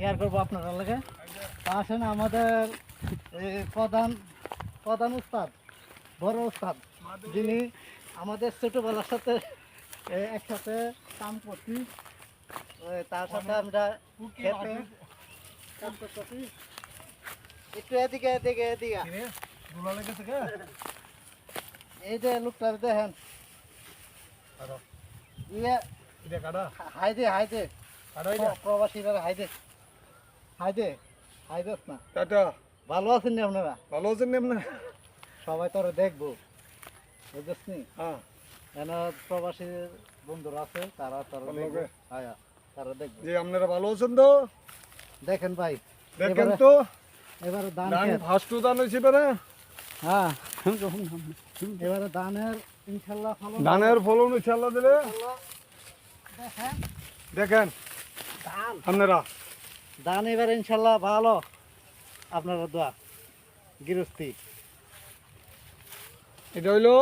Share করবো আপনারা লাগে। আসেন আমাদের প্রধান উস্তাদ, বড় উস্তাদ, যিনি আমাদের ছোটবেলার সাথে একসাথে কাম করছি, তার সাথে আমরা খেতে কাম করতেছি। একটু এদিকে এদিকে এদিকে এই যে লোকটা দেখেন, ইয়ে হাইদে হাইদে প্রবাসীরা হাইদে হাইদে হাইদে না। টাটা, ভালো আছেন নি আপনারা? ভালো আছেন নি আপনারা? সবাই তো দেখবো, বুঝছিস? হ্যাঁ, কেন প্রবাসী বন্ধুরা আছে, তারা দেখবে। হ্যাঁ, তারা দেখবে জি আপনারা ভালো আছেন তো? দেখেন ভাই, দেখেন তো এবারে ধান ধান ক্ষেত। ফার্স্ট ধান হয়েছে এবারে। হ্যাঁ, এবারে ধানের ইনশাল্লাহ ফলন ধানের ফলন হয়েছে আল্লাহ দিলে। ইনশাল্লাহ। দেখেন দেখেন ধান, আপনারা ধান এবারে ইনশাল্লাহ ভালো, আপনারা দোয়া গৃহস্থী। এটা হইলো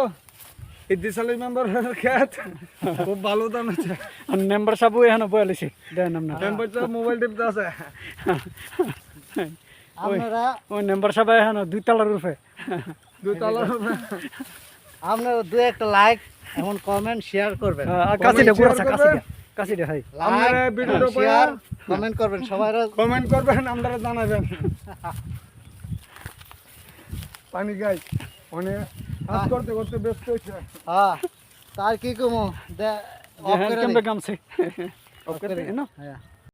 ইদ্রিস আলী মেম্বারের ক্ষেত, খুব ভালো ধান হচ্ছে। মেম্বার সাহেব এখানে বয়ালিছি দেন আপনার মেম্বারটা মোবাইল টিপতে আছে। আপনারা ওই মেম্বার সাহেব এখানে 2 তলার রূপে দুই তলার আপনারা দু একটা লাইক এমন কমেন্ট শেয়ার করবেন। কাশিটা share ঘুরাছে, করবে? কাশিটা হয়। আপনারা ভিডিওটা শেয়ার কমেন্ট করবেন, সবাই কমেন্ট করবেন, আপনারা জানাবেন। পানি গাই মানে কাজ করতে করতে ব্যস্ত হয়েছে। হ্যাঁ, তার কি কমো কেমবে কামছে অফ করে না হ্যাঁ